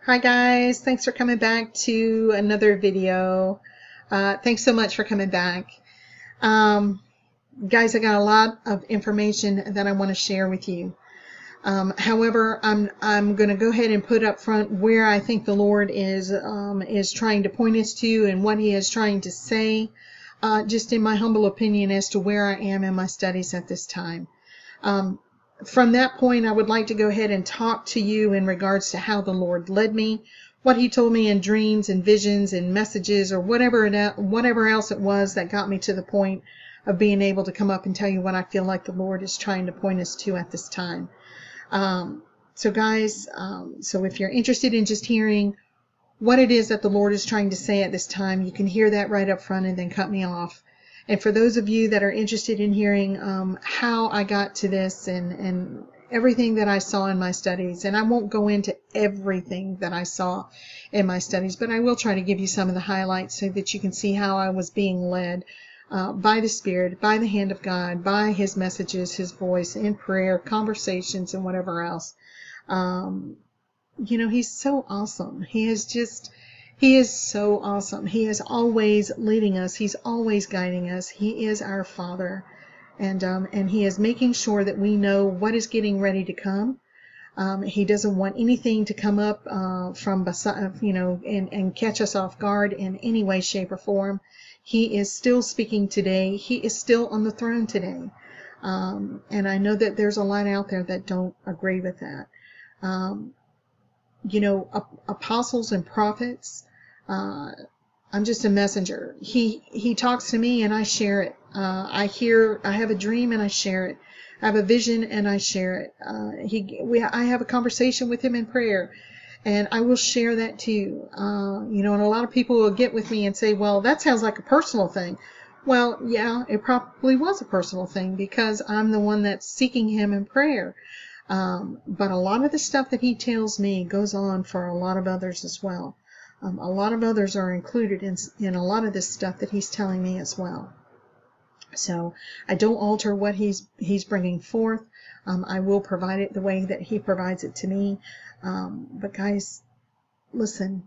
Hi guys, thanks for coming back to another video. Thanks so much for coming back. Guys, I got a lot of information that I want to share with you. However, I'm going to go ahead and put up front where I think the Lord is trying to point us to and what He is trying to say, just in my humble opinion as to where I am in my studies at this time. From that point, I would like to go ahead and talk to you in regards to how the Lord led me, what He told me in dreams and visions and messages or whatever else it was that got me to the point of being able to come up and tell you what I feel like the Lord is trying to point us to at this time. So guys, so if you're interested in just hearing what it is that the Lord is trying to say at this time, you can hear that right up front and then cut me off. And for those of you that are interested in hearing how I got to this and everything that I saw in my studies, and I won't go into everything that I saw in my studies, but I will try to give you some of the highlights so that you can see how I was being led by the Spirit, by the hand of God, by His messages, His voice, in prayer, conversations, and whatever else. You know, He's so awesome. He is so awesome. He is always leading us. He's always guiding us. He is our Father. And He is making sure that we know what is getting ready to come. He doesn't want anything to come up from beside, you know, and catch us off guard in any way, shape, or form. He is still speaking today. He is still on the throne today. And I know that there's a lot out there that don't agree with that. You know, apostles and prophets, I'm just a messenger. He talks to me and I share it. I have a dream and I share it. I have a vision and I share it. I have a conversation with Him in prayer and I will share that too. You know, and a lot of people will get with me and say, well, that sounds like a personal thing. Well, yeah, it probably was a personal thing because I'm the one that's seeking Him in prayer. But a lot of the stuff that He tells me goes on for a lot of others as well. A lot of others are included in a lot of this stuff that He's telling me as well. So I don't alter what He's bringing forth. I will provide it the way that He provides it to me. But guys, listen.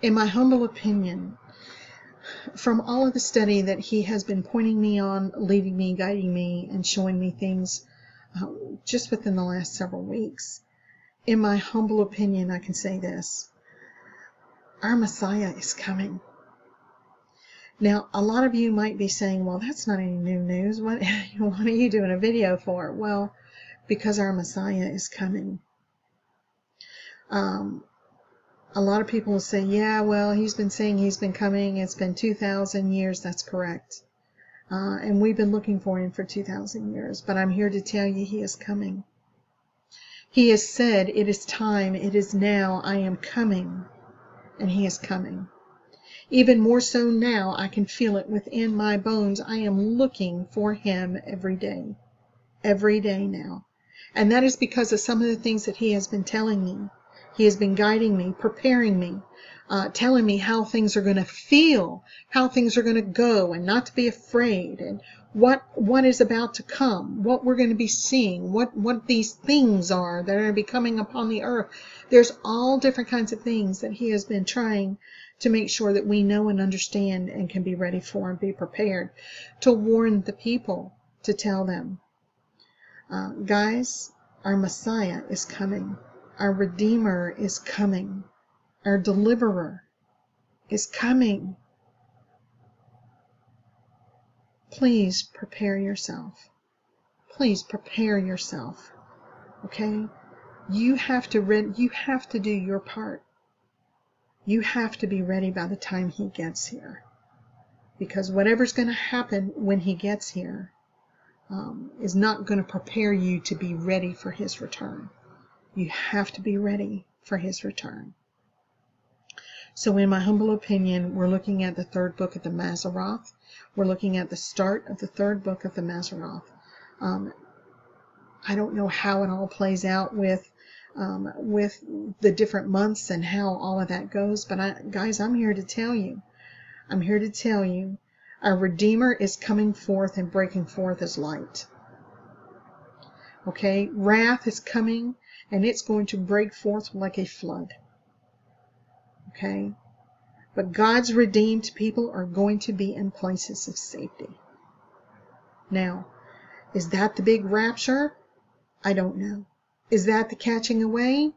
In my humble opinion, from all of the study that He has been pointing me on, leading me, guiding me, and showing me things just within the last several weeks, in my humble opinion, I can say this. Our Messiah is coming. Now, a lot of you might be saying, well, that's not any new news. What are you doing a video for? Well, because our Messiah is coming. A lot of people will say, yeah, well, He's been saying He's been coming. It's been 2,000 years. That's correct. And we've been looking for Him for 2,000 years. But I'm here to tell you He is coming. He has said, it is time, it is now, I am coming. And He is coming. Even more so now, I can feel it within my bones. I am looking for Him every day. Every day now. And that is because of some of the things that He has been telling me. He has been guiding me, preparing me, telling me how things are going to feel, how things are going to go, and not to be afraid, and what is about to come, what we're going to be seeing, what these things are that are going to be coming upon the earth. There's all different kinds of things that He has been trying to make sure that we know and understand and can be ready for and be prepared to warn the people, to tell them. Guys, our Messiah is coming. Our Redeemer is coming. Our Deliverer is coming. Please prepare yourself. Please prepare yourself. Okay? You have to do your part. You have to be ready by the time He gets here. Because whatever's going to happen when He gets here is not going to prepare you to be ready for His return. You have to be ready for His return. So in my humble opinion, we're looking at the third book of the Mazzaroth. We're looking at the start of the third book of the Mazzaroth. I don't know how it all plays out with the different months and how all of that goes, but guys, I'm here to tell you. I'm here to tell you our Redeemer is coming forth and breaking forth as light. Okay? Wrath is coming and it's going to break forth like a flood. Okay? But God's redeemed people are going to be in places of safety. Now, is that the big rapture? I don't know. Is that the catching away?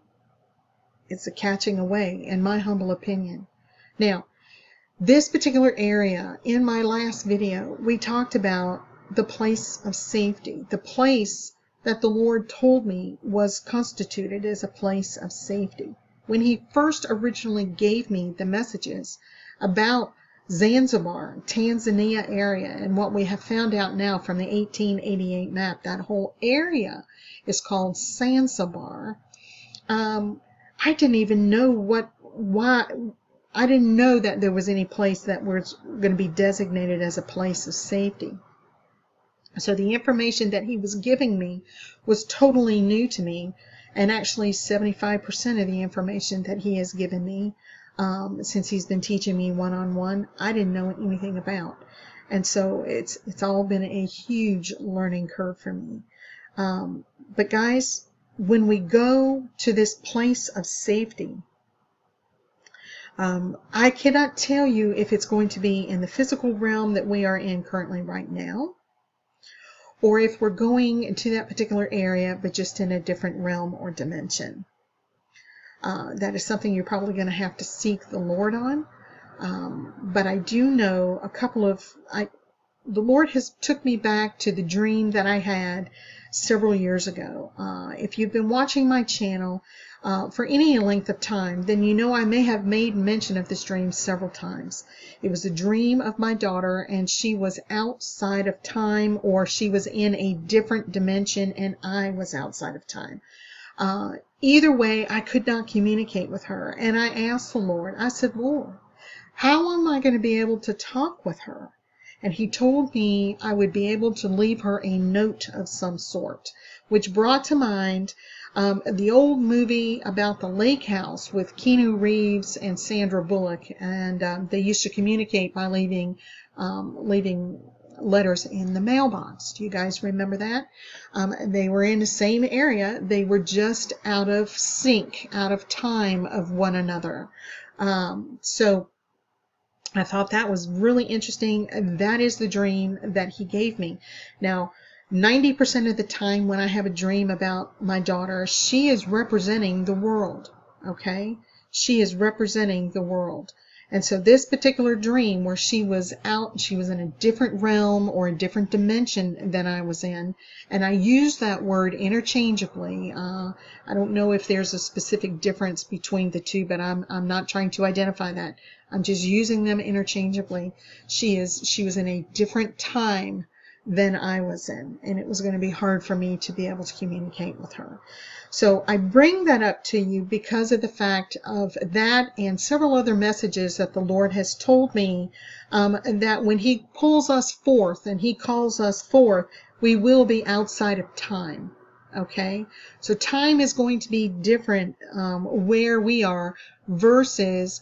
It's a catching away, in my humble opinion. Now, this particular area, in my last video, we talked about the place of safety. The place that the Lord told me was constituted as a place of safety. When He first originally gave me the messages about Zanzibar, Tanzania area, and what we have found out now from the 1888 map, that whole area is called Zanzibar. I didn't even know why. I didn't know that there was any place that was going to be designated as a place of safety. So the information that He was giving me was totally new to me, and actually 75% of the information that He has given me since He's been teaching me one-on-one, I didn't know anything about. And so it's all been a huge learning curve for me. But guys, when we go to this place of safety, I cannot tell you if it's going to be in the physical realm that we are in currently right now, or if we're going into that particular area, but just in a different realm or dimension. That is something you're probably going to have to seek the Lord on. But I do know a couple of... the Lord has took me back to the dream that I had several years ago. If you've been watching my channel for any length of time, then you know I may have made mention of this dream several times. It was a dream of my daughter, and she was outside of time, or she was in a different dimension and I was outside of time. Either way, I could not communicate with her, and I asked the Lord, I said, Lord, how am I going to be able to talk with her? And He told me I would be able to leave her a note of some sort, which brought to mind the old movie about the lake house with Keanu Reeves and Sandra Bullock, and they used to communicate by leaving letters in the mailbox. Do you guys remember that? They were in the same area. They were just out of sync, out of time of one another. So I thought that was really interesting. That is the dream that He gave me. Now, 90% of the time when I have a dream about my daughter, she is representing the world, okay? She is representing the world. And so this particular dream where she was out, she was in a different realm or a different dimension than I was in, and I use that word interchangeably. I don't know if there's a specific difference between the two, but I'm not trying to identify that. I'm just using them interchangeably. She was in a different time than I was in, and it was going to be hard for me to be able to communicate with her. So I bring that up to you because of the fact of that and several other messages that the Lord has told me, that when He pulls us forth and He calls us forth, we will be outside of time. Okay? So time is going to be different where we are versus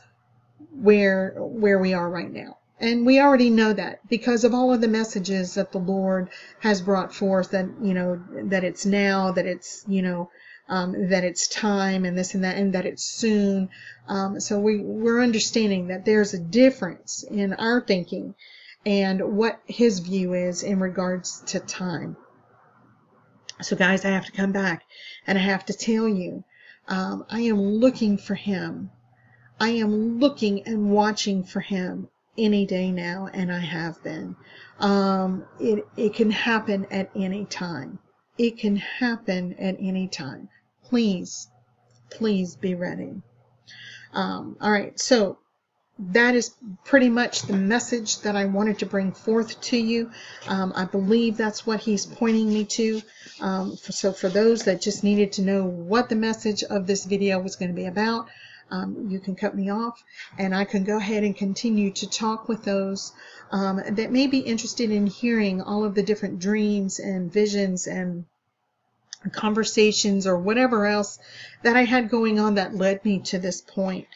where we are right now. And we already know that because of all of the messages that the Lord has brought forth, that, you know, that it's now, that it's, you know, that it's time and this and that, and that it's soon. So we're understanding that there's a difference in our thinking and what His view is in regards to time. So guys, I have to come back and I have to tell you, I am looking for Him. I am looking and watching for Him any day now, and I have been. It can happen at any time. It can happen at any time. Please be ready. All right, so that is pretty much the message that I wanted to bring forth to you. I believe that's what He's pointing me to. So for those that just needed to know what the message of this video was going to be about, you can cut me off and I can go ahead and continue to talk with those that may be interested in hearing all of the different dreams and visions and conversations or whatever else that I had going on that led me to this point.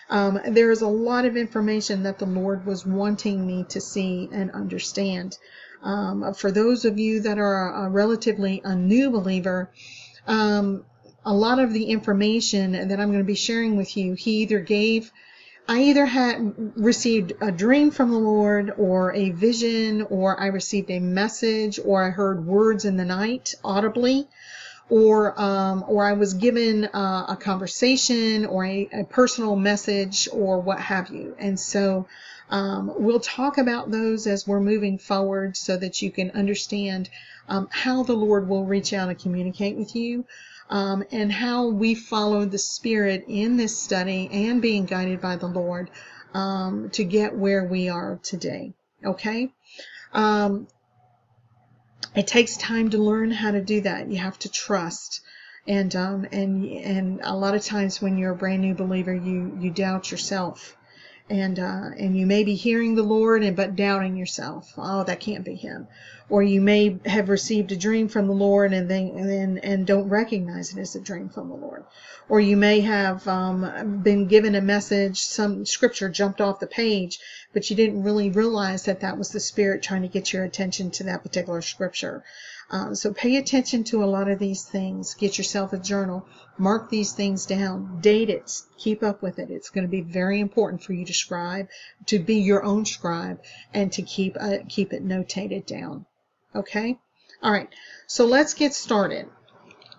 There is a lot of information that the Lord was wanting me to see and understand. For those of you that are relatively a new believer, a lot of the information that I'm going to be sharing with you, I either had received a dream from the Lord, or a vision, or I received a message, or I heard words in the night audibly, or I was given a conversation, or a personal message, or what have you. And so we'll talk about those as we're moving forward, so that you can understand how the Lord will reach out and communicate with you. And how we follow the Spirit in this study and being guided by the Lord to get where we are today. Okay? It takes time to learn how to do that. You have to trust. And a lot of times when you're a brand new believer, you doubt yourself. And you may be hearing the Lord but doubting yourself. Oh, that can't be Him. Or you may have received a dream from the Lord and don't recognize it as a dream from the Lord. Or you may have been given a message, some scripture jumped off the page, but you didn't really realize that was the Spirit trying to get your attention to that particular scripture. So pay attention to a lot of these things. Get yourself a journal. Mark these things down. Date it. Keep up with it. It's going to be very important for you to be your own scribe, and to keep it notated down. Okay? All right. So let's get started.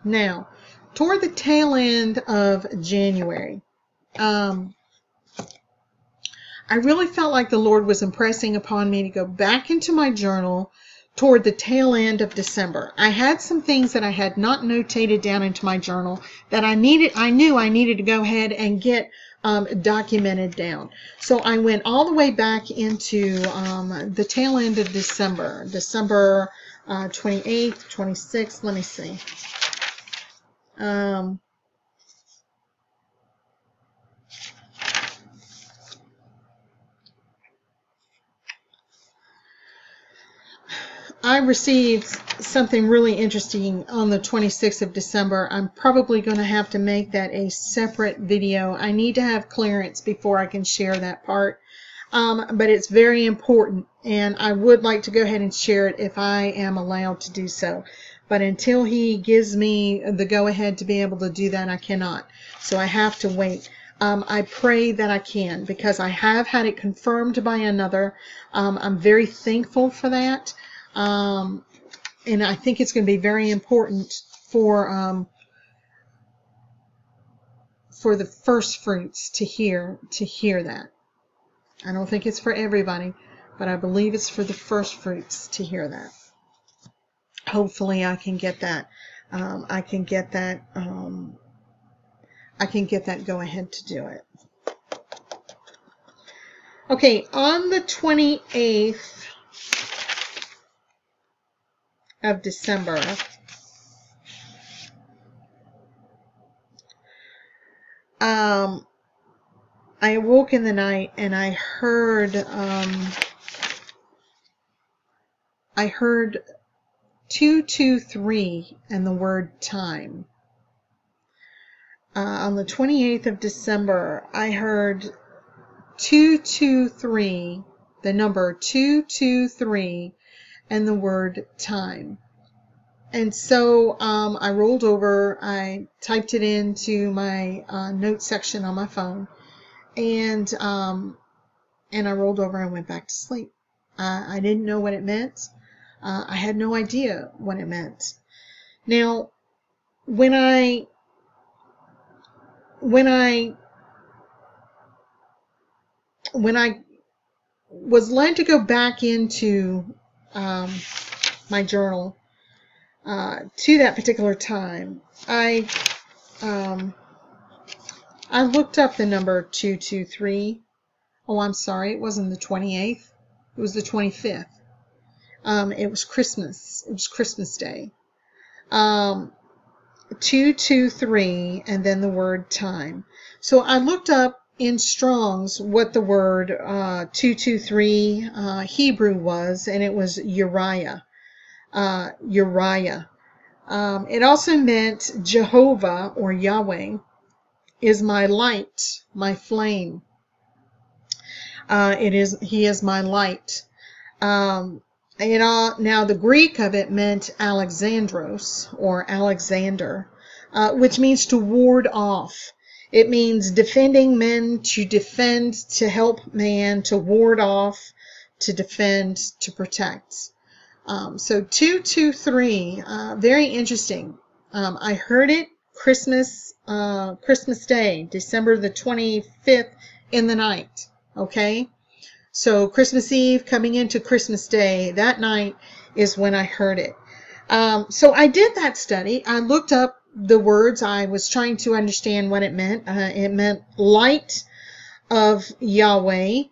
Now, toward the tail end of January, I really felt like the Lord was impressing upon me to go back into my journal toward the tail end of December. I had some things that I had not notated down into my journal that I knew I needed to go ahead and get documented down. So I went all the way back into the tail end of December 28th, 26th, let me see. I received something really interesting on the 26th of December. I'm probably going to have to make that a separate video. I need to have clearance before I can share that part. But it's very important, and I would like to go ahead and share it if I am allowed to do so. But until He gives me the go-ahead to be able to do that, I cannot. So I have to wait. I pray that I can, because I have had it confirmed by another. I'm very thankful for that. And I think it's going to be very important for the first fruits to hear that. I don't think it's for everybody, but I believe it's for the first fruits to hear that. Hopefully I can get that. I can get that go ahead to do it. Okay, on the 28th of December, I awoke in the night and I heard 223 and the word time. On the 28th of December, I heard 223, the number 223, and the word time. And so I rolled over, I typed it into my notes section on my phone, and I rolled over and went back to sleep. I didn't know what it meant. I had no idea what it meant. Now, when I was led to go back into my journal to that particular time, I looked up the number 223. Oh, I'm sorry, it wasn't the 28th. It was the 25th. It was Christmas. It was Christmas Day. 223 and then the word time. So I looked up in Strong's what the word 223 Hebrew was, and it was Uriah. Uriah. It also meant Jehovah, or Yahweh, is my light, my flame. He is my light. Now the Greek of it meant Alexandros, or Alexander. which means to ward off. It means defending men, to defend, to help man, to ward off, to defend, to protect. So 223, very interesting. I heard it Christmas Day, December the 25th in the night. Okay, so Christmas Eve coming into Christmas Day, that night is when I heard it. So I did that study. I looked up the words. I was trying to understand what it meant. It meant light of Yahweh.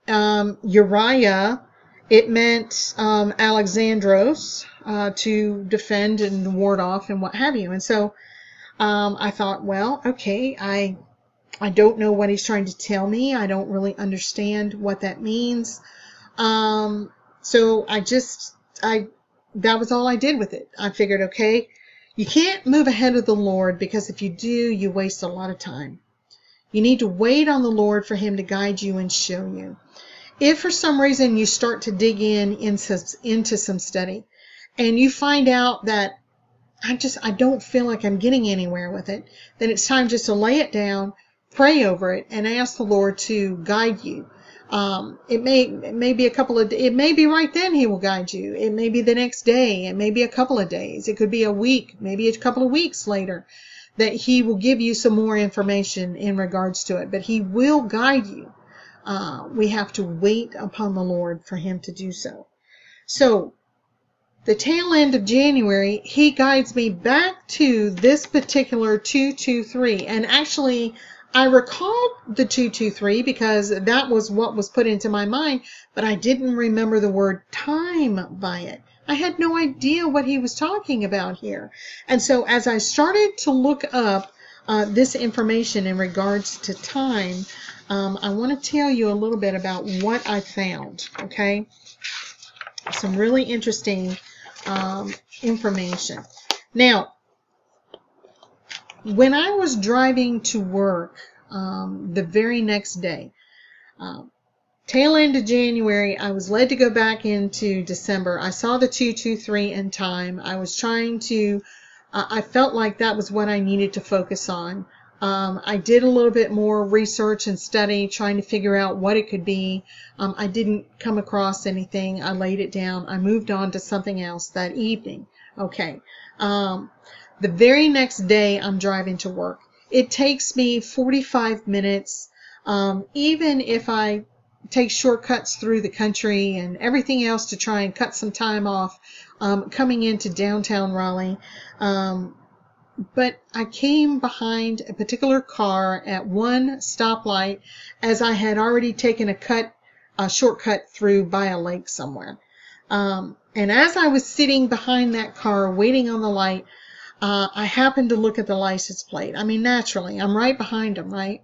Uriah, it meant Alexandros, to defend and ward off and what have you. And so I thought, well, okay, I don't know what he's trying to tell me. I don't really understand what that means. So that was all I did with it. I figured, okay, you can't move ahead of the Lord, because if you do, you waste a lot of time. You need to wait on the Lord for him to guide you and show you. If for some reason you start to dig into some study and you find out that I don't feel like I'm getting anywhere with it, then it's time just to lay it down, pray over it, and ask the Lord to guide you. It may be it may be right then he will guide you. It may be the next day. It may be a couple of days. It could be a week, maybe a couple of weeks later, that he will give you some more information in regards to it. But he will guide you. We have to wait upon the Lord for him to do so. So the tail end of January, he guides me back to this particular 223. And actually, I recalled the 223 because that was what was put into my mind, but I didn't remember the word time by it. I had no idea what he was talking about here. And so as I started to look up this information in regards to time, I want to tell you a little bit about what I found, okay? Some really interesting information. Now, when I was driving to work the very next day, tail end of January, I was led to go back into December. I saw the 223 in time. I was trying to, I felt like that was what I needed to focus on. I did a little bit more research and study, trying to figure out what it could be. I didn't come across anything. I laid it down. I moved on to something else that evening. Okay. The very next day, I'm driving to work. It takes me 45 minutes. Even if I take shortcuts through the country and everything else to try and cut some time off coming into downtown Raleigh. But I came behind a particular car at one stoplight, as I had already taken a shortcut through by a lake somewhere. And as I was sitting behind that car waiting on the light, I happened to look at the license plate. I mean, naturally, I'm right behind them, right?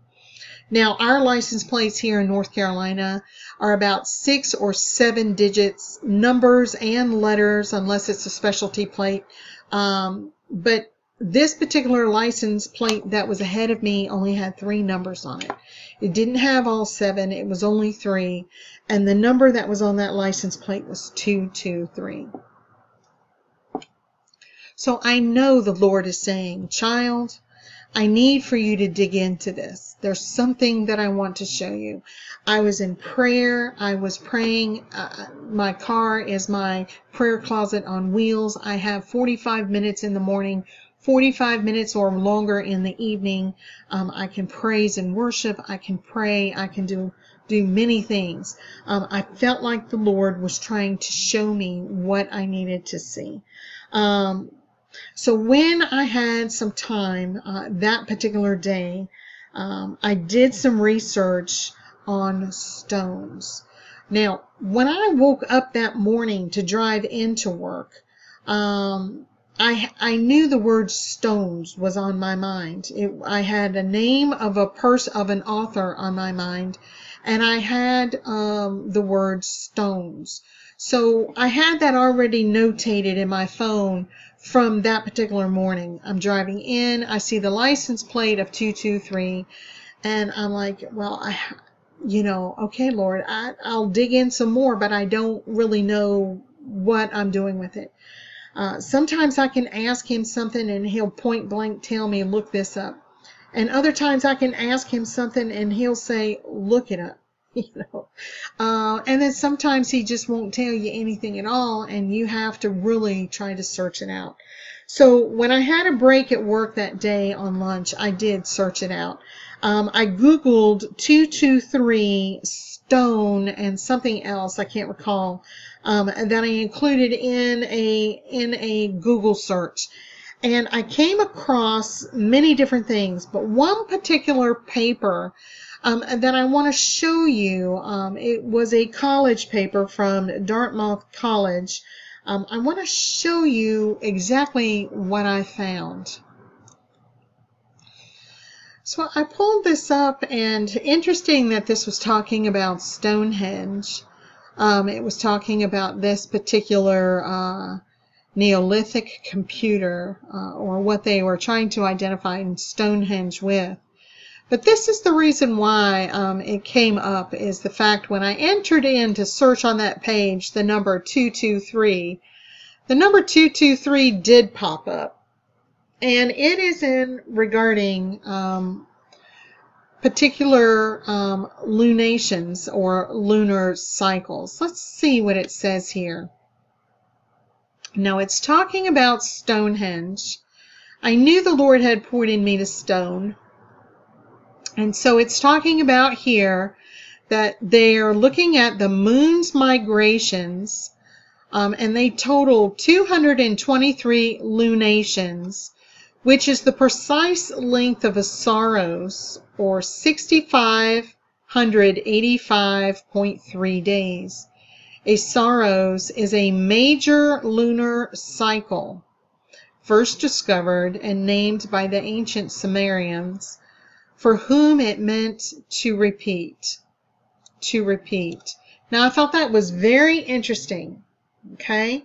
Now, our license plates here in North Carolina are about 6 or 7 digits, numbers and letters, unless it's a specialty plate. But this particular license plate that was ahead of me only had 3 numbers on it. It didn't have all 7. It was only 3. And the number that was on that license plate was 223. So I know the Lord is saying, child, I need for you to dig into this. There's something that I want to show you. I was in prayer. I was praying. My car is my prayer closet on wheels. I have 45 minutes in the morning, 45 minutes or longer in the evening. I can praise and worship. I can pray. I can do many things. I felt like the Lord was trying to show me what I needed to see. So when I had some time that particular day, I did some research on stones. Now, when I woke up that morning to drive into work, I knew the word stones was on my mind. I had a name of an author on my mind, and I had the word stones. So I had that already notated in my phone from that particular morning. I'm driving in, I see the license plate of 223, and I'm like, well, okay, Lord, I'll dig in some more, but I don't really know what I'm doing with it. Sometimes I can ask him something and he'll point blank tell me, look this up. And other times I can ask him something and he'll say, look it up. And then sometimes he just won't tell you anything at all, and you have to really try to search it out. So when I had a break at work that day on lunch, I did search it out. I Googled 223 stone and something else I can't recall, that I included in a Google search. And I came across many different things, but one particular paper that I want to show you, it was a college paper from Dartmouth College. I want to show you exactly what I found. So I pulled this up, and interesting that this was talking about Stonehenge. It was talking about this particular Neolithic computer, or what they were trying to identify Stonehenge with. But this is the reason why it came up, is the fact when I entered in to search on that page the number 223, the number 223 did pop up. And it is in regarding particular lunations or lunar cycles. Let's see what it says here. Now it's talking about Stonehenge. I knew the Lord had pointed me to stone. And so it's talking about here that they are looking at the moon's migrations, and they total 223 lunations, which is the precise length of a Saros, or 6,585.3 days. A Saros is a major lunar cycle, first discovered and named by the ancient Sumerians, for whom it meant to repeat. To repeat. Now, I thought that was very interesting, okay?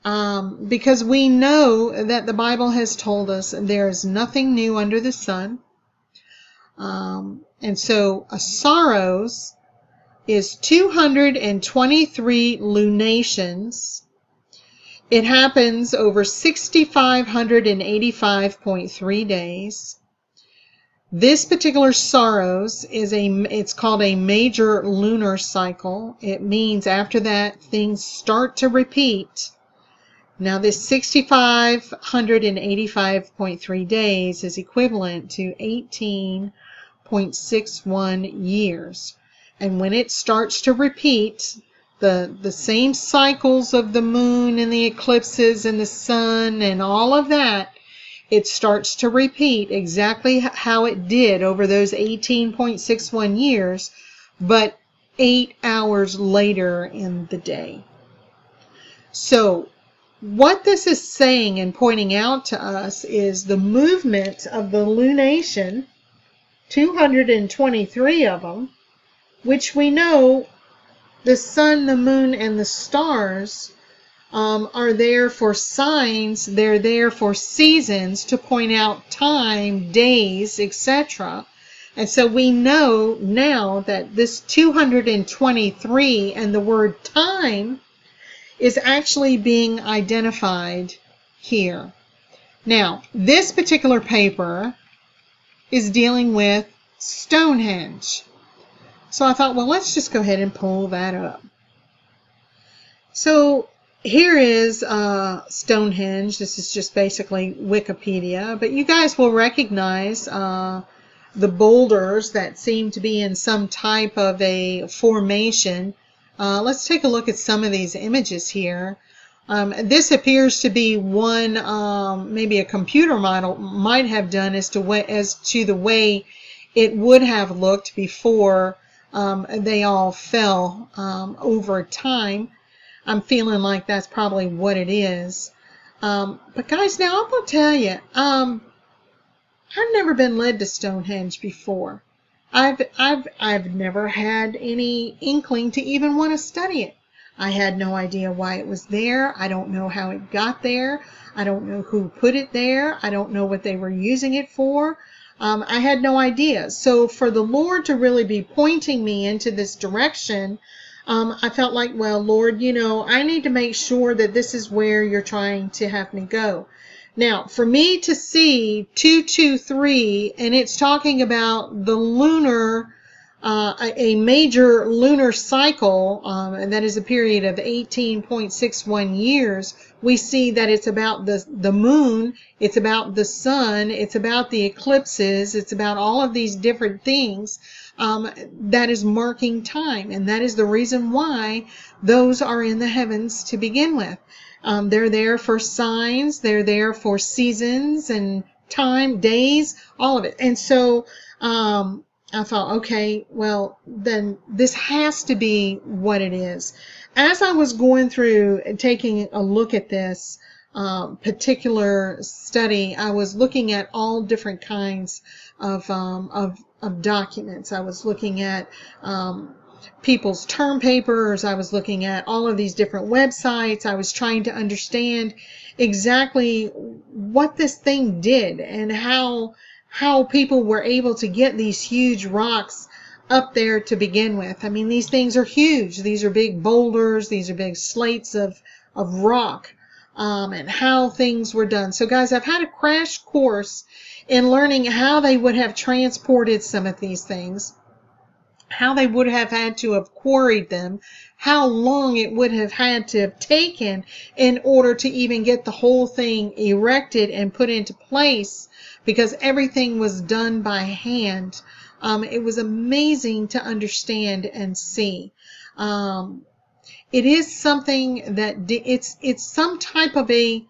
Because we know that the Bible has told us there is nothing new under the sun. And so a Saros is 223 lunations. It happens over 6,585.3 days. This particular Saros is it's called a major lunar cycle. It means after that things start to repeat. Now this 6,585.3 days is equivalent to 18.61 years. And when it starts to repeat, the same cycles of the moon and the eclipses and the sun and all of that, it starts to repeat exactly how it did over those 18.61 years, but 8 hours later in the day. So what this is saying and pointing out to us is the movement of the lunation, 223 of them, which we know the sun, the moon, and the stars are there for signs. They're there for seasons to point out time, days, etc. And so we know now that this 223 and the word time is actually being identified here. Now, this particular paper is dealing with Stonehenge. So I thought, well, let's just go ahead and pull that up. So here is Stonehenge. This is just basically Wikipedia, but you guys will recognize the boulders that seem to be in some type of a formation. Let's take a look at some of these images here. This appears to be one maybe a computer model might have done as to the way it would have looked before they all fell over time. I'm feeling like that's probably what it is. But guys, now I'm going to tell you, I've never been led to Stonehenge before. I've never had any inkling to even want to study it. I had no idea why it was there. I don't know how it got there. I don't know who put it there. I don't know what they were using it for. I had no idea. So for the Lord to really be pointing me into this direction, I felt like, well, Lord, you know, I need to make sure that this is where you're trying to have me go. Now, for me to see 223, and it's talking about the lunar, a major lunar cycle, and that is a period of 18.61 years, we see that it's about the moon, it's about the sun, it's about the eclipses, it's about all of these different things that is marking time, and that is the reason why those are in the heavens to begin with. They're there for signs, they're there for seasons and time, days, all of it. And so I thought, okay, well, then this has to be what it is. As I was going through and taking a look at this particular study, I was looking at all different kinds of documents. I was looking at people's term papers. I was looking at all of these different websites. I was trying to understand exactly what this thing did and how people were able to get these huge rocks up there to begin with. I mean, these things are huge. These are big boulders. These are big slates of rock, and how things were done. So guys, I've had a crash course in learning how they would have transported some of these things, how they would have had to have quarried them, how long it would have had to have taken in order to even get the whole thing erected and put into place, because everything was done by hand. It was amazing to understand and see. It is something that it's some type of a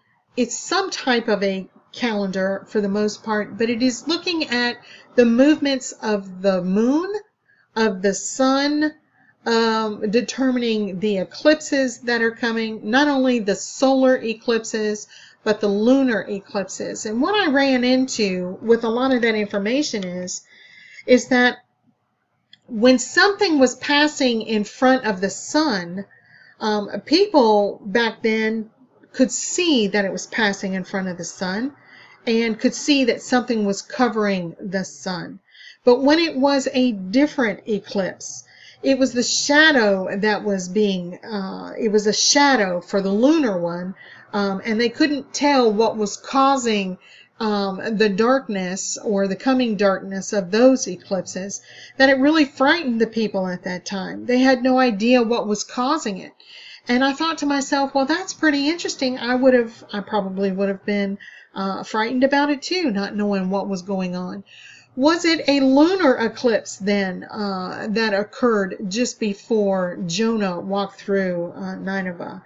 calendar for the most part, but it is looking at the movements of the moon, of the sun, determining the eclipses that are coming, not only the solar eclipses, but the lunar eclipses. And what I ran into with a lot of that information is that when something was passing in front of the sun, people back then could see that it was passing in front of the sun and could see that something was covering the sun. But when it was a different eclipse, it was the shadow that was being, it was a shadow for the lunar one, and they couldn't tell what was causing the darkness or the coming darkness of those eclipses, that it really frightened the people at that time. They had no idea what was causing it. And I thought to myself, well, that's pretty interesting. I probably would have been frightened about it too, not knowing what was going on. Was it a lunar eclipse then that occurred just before Jonah walked through Nineveh?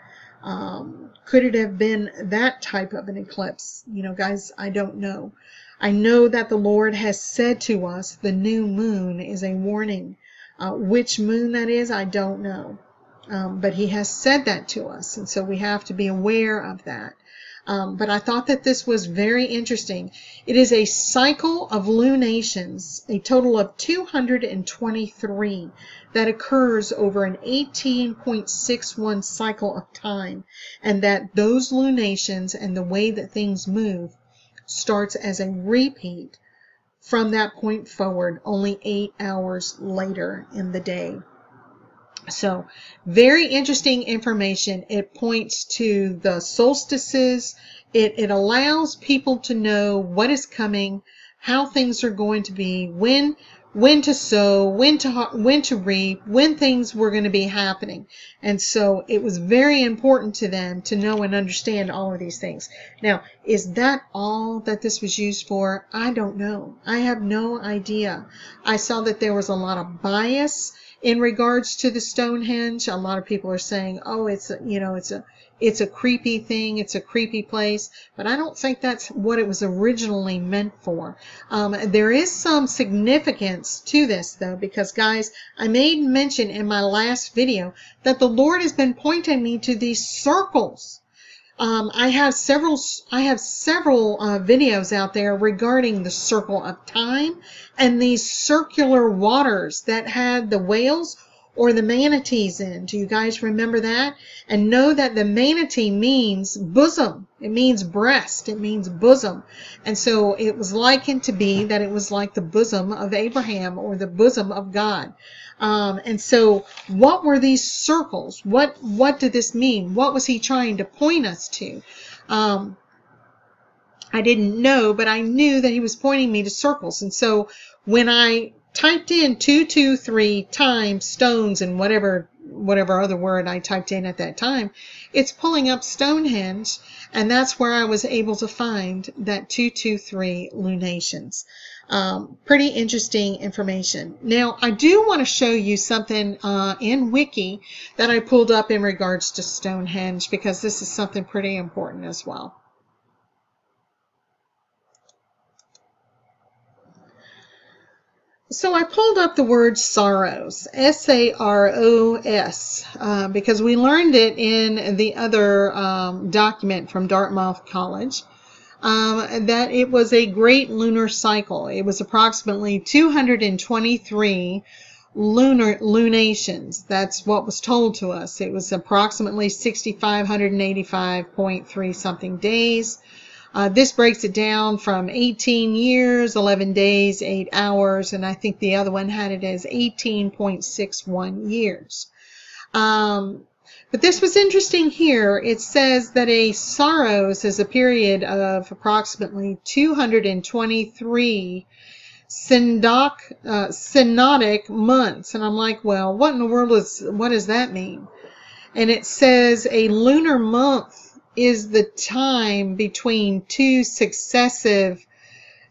Could it have been that type of an eclipse? You know, guys, I don't know. I know that the Lord has said to us the new moon is a warning. Which moon that is, I don't know. But he has said that to us, and so we have to be aware of that. But I thought that this was very interesting. It is a cycle of lunations, a total of 223, that occurs over an 18.61 cycle of time, and that those lunations and the way that things move starts as a repeat from that point forward, only 8 hours later in the day. So, very interesting information. It points to the solstices. It allows people to know what is coming, how things are going to be, when to sow, when to reap, when things were going to be happening. And so it was very important to them to know and understand all of these things. Now, is that all that this was used for? I don't know. I have no idea. I saw that there was a lot of bias in regards to the Stonehenge. A lot of people are saying, oh, it's a creepy thing, it's a creepy place, but I don't think that's what it was originally meant for. There is some significance to this though, because guys, I made mention in my last video that the Lord has been pointing me to these circles. I have several videos out there regarding the circle of time and these circular waters that had the whales, or the manatee's end. Do you guys remember that? And know that the manatee means bosom. It means breast. It means bosom. And so it was likened to be that it was like the bosom of Abraham, or the bosom of God. And so what were these circles? What did this mean? What was he trying to point us to? I didn't know, but I knew that he was pointing me to circles. And so when I typed in 223 times stones and whatever other word I typed in at that time, it's pulling up Stonehenge, and that's where I was able to find that 223 lunations. Pretty interesting information. Now, I do want to show you something in Wiki that I pulled up in regards to Stonehenge, because this is something pretty important as well. So I pulled up the word Saros, S-A-R-O-S, because we learned it in the other document from Dartmouth College, that it was a great lunar cycle. It was approximately 223 lunations. That's what was told to us. It was approximately 6,585.3 something days. This breaks it down from 18 years, 11 days, 8 hours, and I think the other one had it as 18.61 years. But this was interesting here. It says that a Saros is a period of approximately 223 synodic months. And I'm like, well, what in the world what does that mean? And it says a lunar month is the time between two successive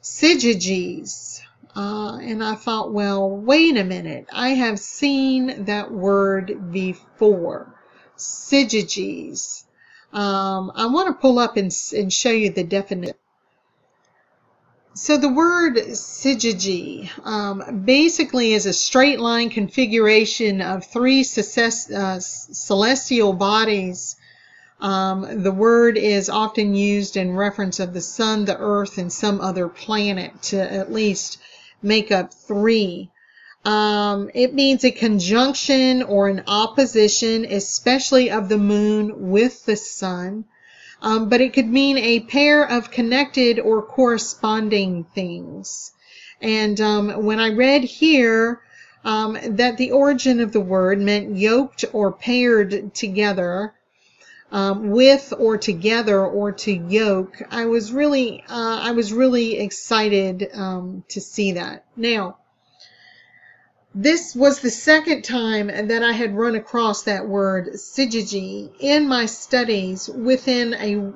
syzygies. And I thought, well, wait a minute. I have seen that word before. Syzygies. I want to pull up and show you the definition. So the word syzygy basically is a straight line configuration of three celestial bodies. The word is often used in reference of the sun, the earth, and some other planet to at least make up three. It means a conjunction or an opposition, especially of the moon with the sun. But it could mean a pair of connected or corresponding things. And when I read here that the origin of the word meant yoked or paired together, with or together or to yoke, I was really excited to see that. Now, this was the second time that I had run across that word syzygy in my studies within a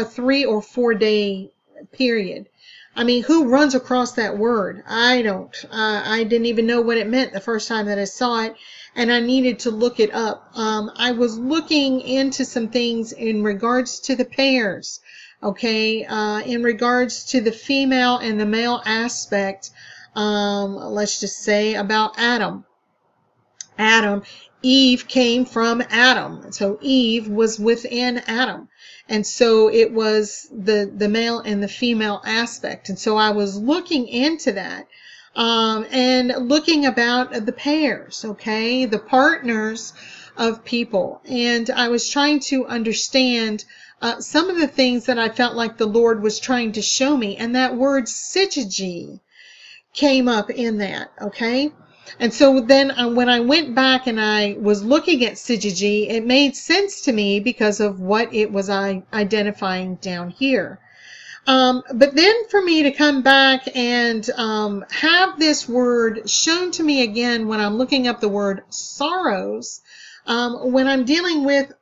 3 or 4 day period. I mean, who runs across that word? I don't. I didn't even know what it meant the first time that I saw it, and I needed to look it up. I was looking into some things in regards to the pairs, okay, in regards to the female and the male aspect, let's just say about Adam. Eve came from Adam, so Eve was within Adam. And so it was the male and the female aspect. And so I was looking into that and looking about the pairs, okay, the partners of people. And I was trying to understand some of the things that I felt like the Lord was trying to show me. And that word syzygy came up in that, okay? And so then when I went back and I was looking at syzygy, it made sense to me because of what it was identifying down here. But then for me to come back and have this word shown to me again when I'm looking up the word sorrows, when I'm dealing with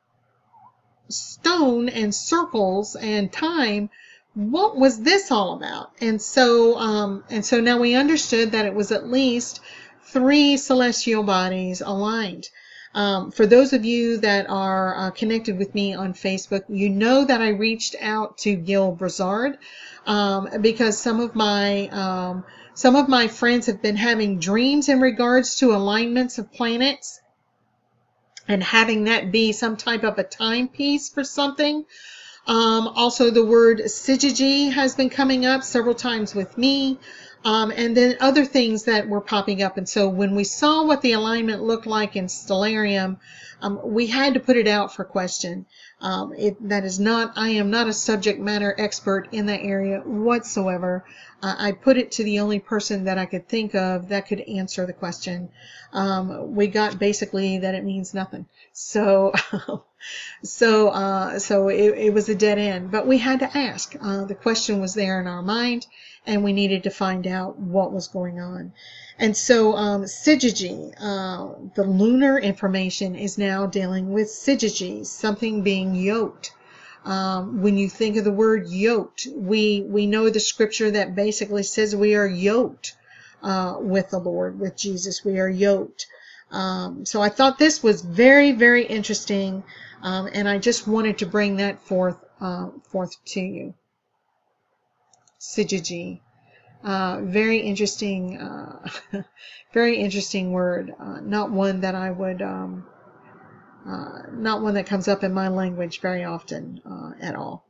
stone and circles and time, what was this all about? And so now we understood that it was at least 3 celestial bodies aligned. For those of you that are connected with me on Facebook, you know that I reached out to Gil Broussard because some of my friends have been having dreams in regards to alignments of planets and having that be some type of a timepiece for something. Also, the word syzygy has been coming up several times with me. And then other things that were popping up. And so when we saw what the alignment looked like in Stellarium, we had to put it out for question. I am not a subject matter expert in that area whatsoever. I put it to the only person that I could think of that could answer the question. We got basically that it means nothing. So, it was a dead end. But we had to ask. The question was there in our mind, and we needed to find out what was going on. And so syzygy, the lunar information is now dealing with syzygy, something being yoked. When you think of the word yoked, we know the scripture that basically says we are yoked with the Lord, with Jesus. We are yoked. So I thought this was very, very interesting, and I just wanted to bring that forth to you. Syzygy. Very interesting, very interesting word. Not one that I would, not one that comes up in my language very often at all.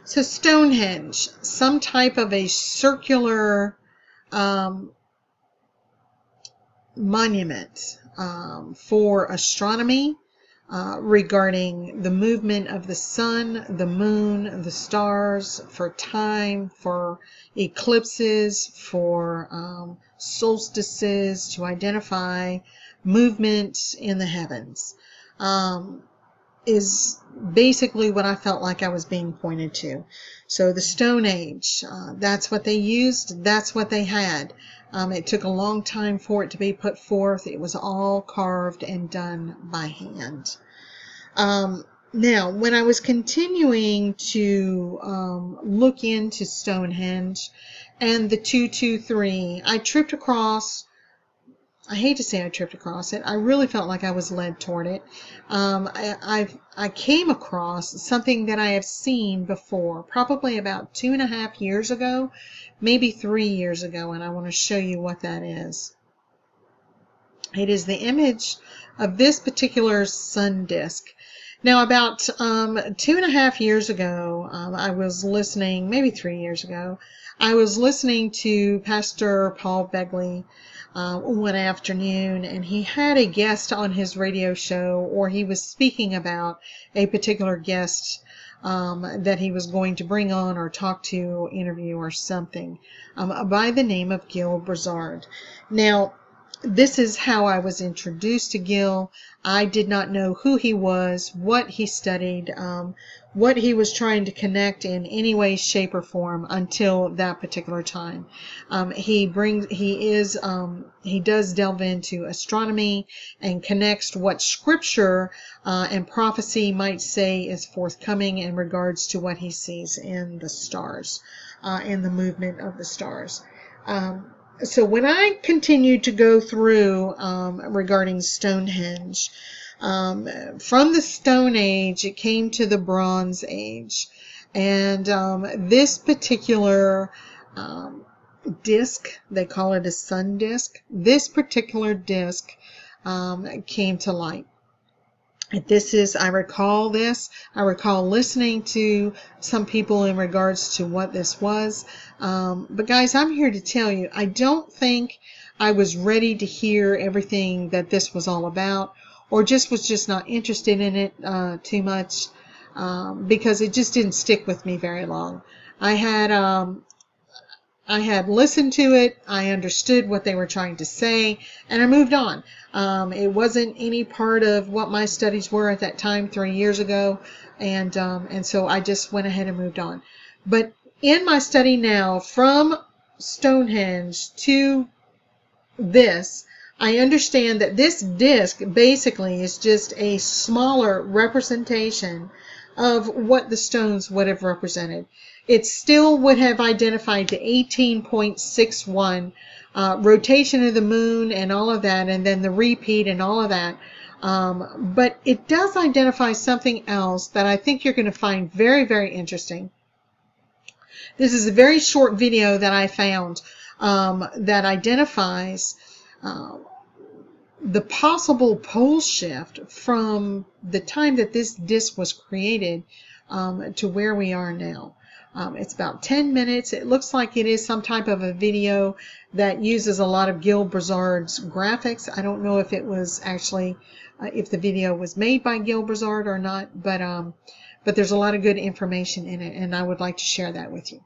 So Stonehenge, some type of a circular monument for astronomy. Regarding the movement of the sun, the moon, the stars, for time, for eclipses, for solstices, to identify movement in the heavens, is basically what I felt like I was being pointed to. So the Stone Age, that's what they used, that's what they had. It took a long time for it to be put forth. It was all carved and done by hand. Now, when I was continuing to look into Stonehenge and the 223, I tripped across, I hate to say I tripped across it, I really felt like I was led toward it. I came across something that I have seen before, probably about 2.5 years ago, maybe 3 years ago, and I want to show you what that is. It is the image of this particular sun disk. Now, about 2.5 years ago, I was listening, maybe 3 years ago, I was listening to Pastor Paul Begley one afternoon, and he had a guest on his radio show, or he was speaking about a particular guest that he was going to bring on or talk to, interview or something, by the name of Gil Broussard. Now, this is how I was introduced to Gil. I did not know who he was, what he studied, what he was trying to connect in any way, shape, or form until that particular time. He does delve into astronomy and connects what scripture and prophecy might say is forthcoming in regards to what he sees in the stars, in the movement of the stars. So when I continued to go through regarding Stonehenge, from the Stone Age, it came to the Bronze Age. And this particular disc, they call it a sun disk, this particular disc came to light. I recall listening to some people in regards to what this was. But guys, I'm here to tell you, I don't think I was ready to hear everything that this was all about, or was just not interested in it too much, because it just didn't stick with me very long. I had listened to it, I understood what they were trying to say, and I moved on. It wasn't any part of what my studies were at that time 3 years ago, and so I just went ahead and moved on. But in my study now, from Stonehenge to this, I understand that this disc basically is just a smaller representation of what the stones would have represented. It still would have identified the 18.61 rotation of the moon and all of that, and then the repeat and all of that. But it does identify something else that I think you're going to find very, very interesting. This is a very short video that I found that identifies the possible pole shift from the time that this disc was created to where we are now. It's about 10 minutes. It looks like it is some type of a video that uses a lot of Gil Broussard's graphics. I don't know if it was actually, if the video was made by Gil Broussard or not, but there's a lot of good information in it, and I would like to share that with you.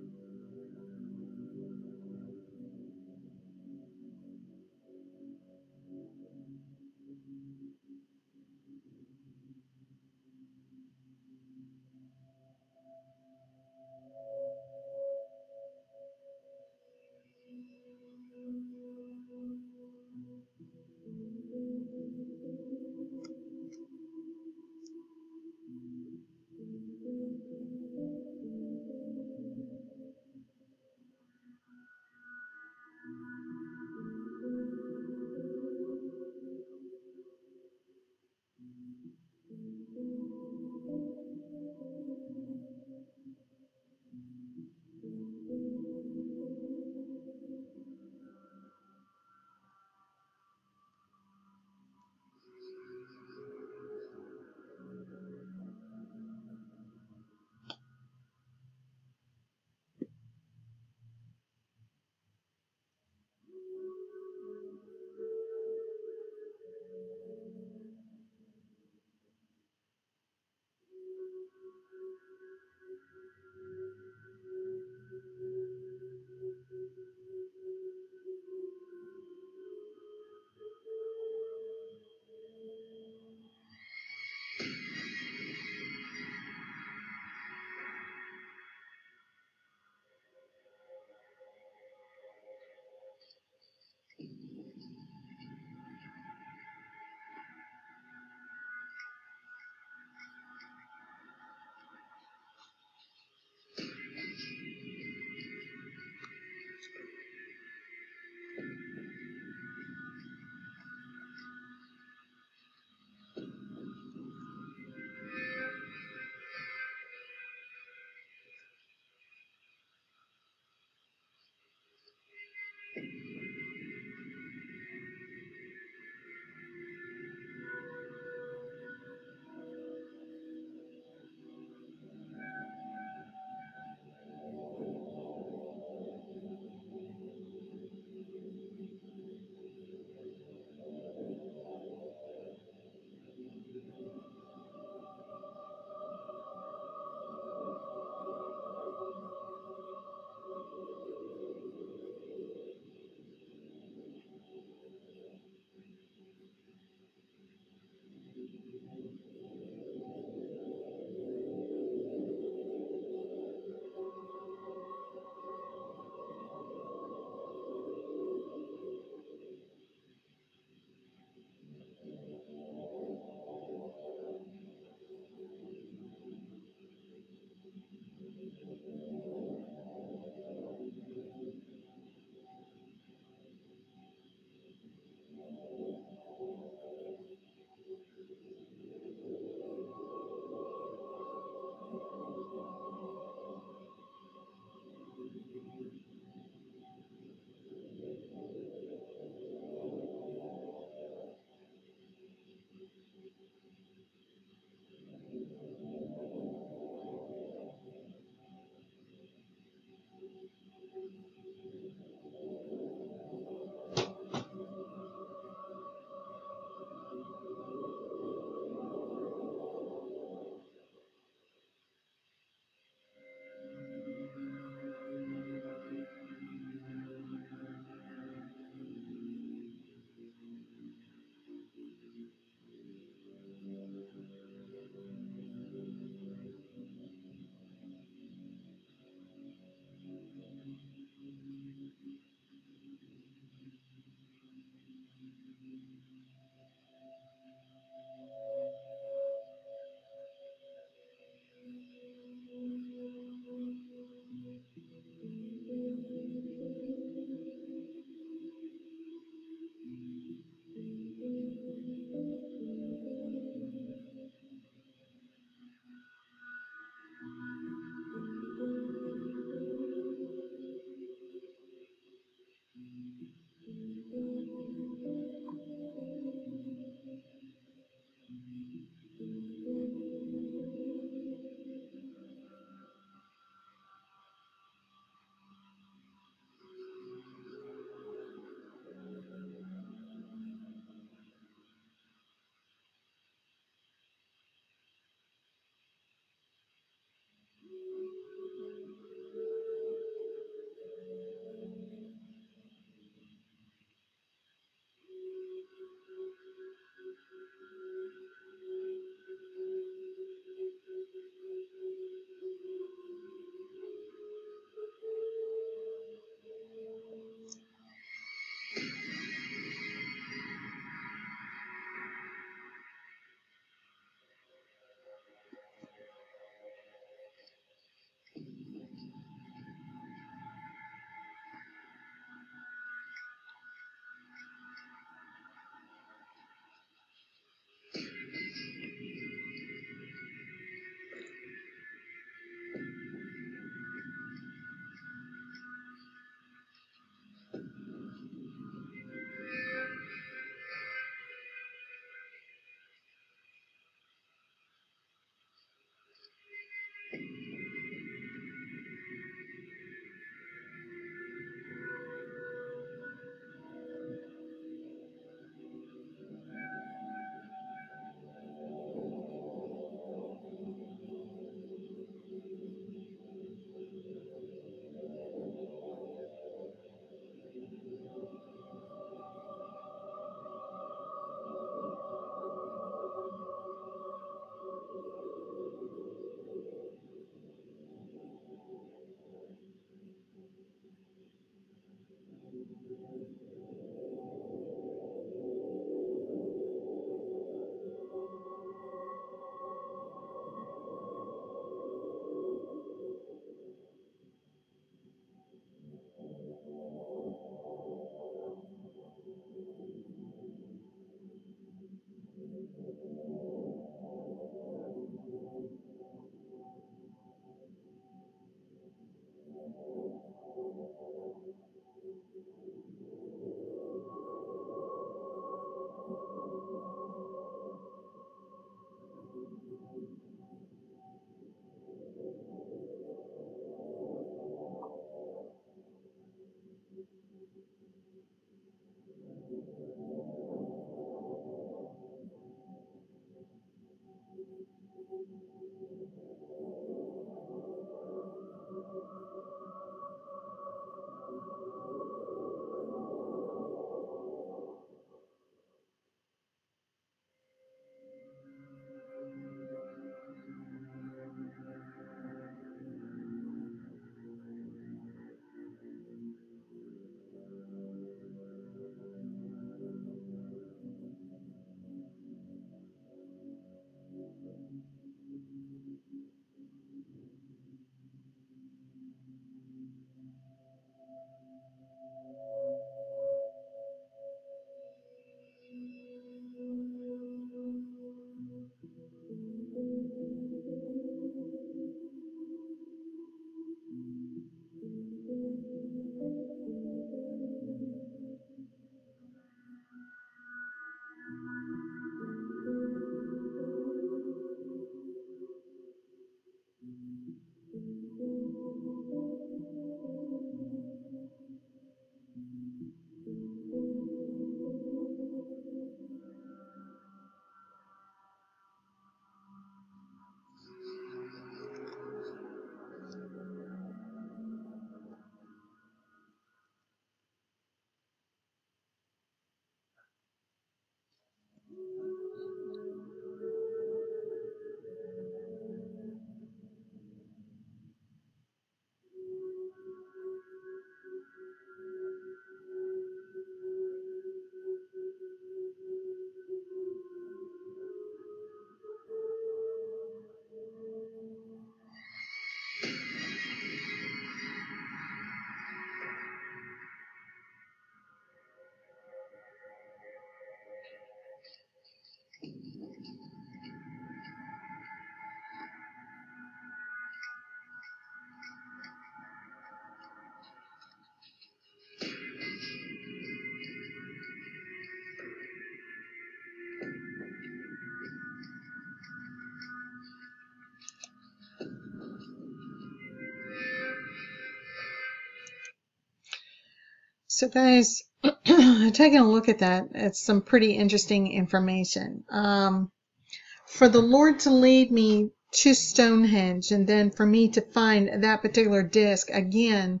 So guys, taking a look at that, it's some pretty interesting information. For the Lord to lead me to Stonehenge and then for me to find that particular disc again,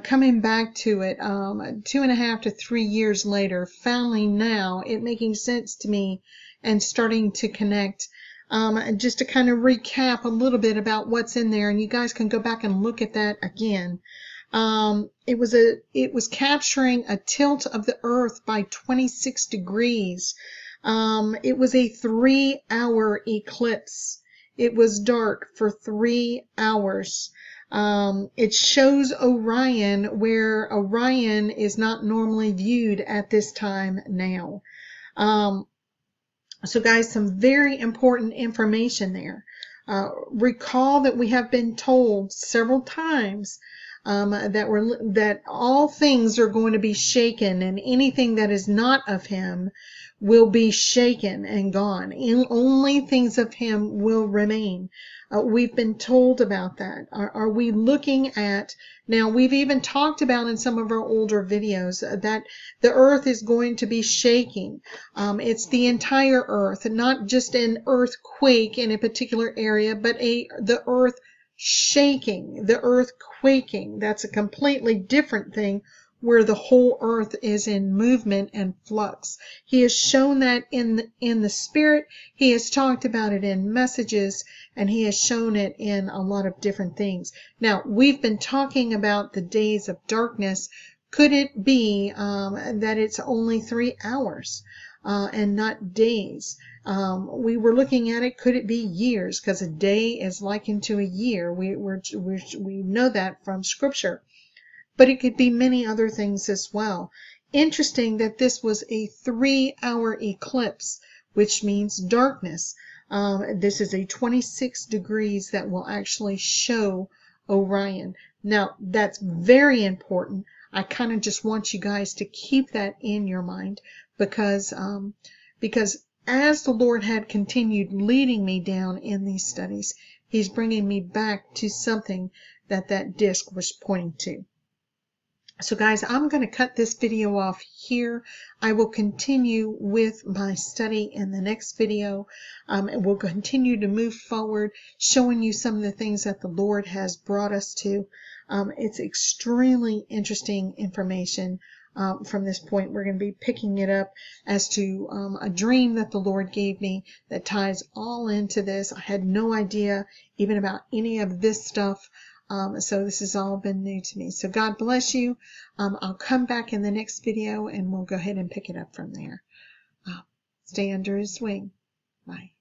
coming back to it 2.5 to 3 years later, finally now it making sense to me and starting to connect. Just to kind of recap a little bit about what's in there, and you guys can go back and look at that again. It was capturing a tilt of the earth by 26 degrees. It was a 3-hour eclipse. It was dark for 3 hours. It shows Orion where Orion is not normally viewed at this time now. So guys, some very important information there. Recall that we have been told several times that all things are going to be shaken, and anything that is not of him will be shaken and gone. Only things of him will remain. We've been told about that. Are we looking at, now we've even talked about in some of our older videos that the earth is going to be shaking. It's the entire earth, not just an earthquake in a particular area, but the earth shaking, the earth quaking. That's a completely different thing, where the whole earth is in movement and flux. He has shown that in the spirit. He has talked about it in messages, and he has shown it in a lot of different things. Now, we've been talking about the days of darkness. Could it be that it's only 3 hours and not days? We were looking at it, could it be years? Because a day is likened to a year. We know that from Scripture. But it could be many other things as well. Interesting that this was a 3-hour eclipse, which means darkness. This is a 26 degrees that will actually show Orion. Now, that's very important. I kind of just want you guys to keep that in your mind, because as the Lord had continued leading me down in these studies, he's bringing me back to something that disc was pointing to. So guys, I'm going to cut this video off here. I will continue with my study in the next video. And we'll continue to move forward, showing you some of the things that the Lord has brought us to. It's extremely interesting information. From this point, we're going to be picking it up as to a dream that the Lord gave me that ties all into this. I had no idea even about any of this stuff. So this has all been new to me. So God bless you. I'll come back in the next video and we'll go ahead and pick it up from there. Stay under his wing. Bye.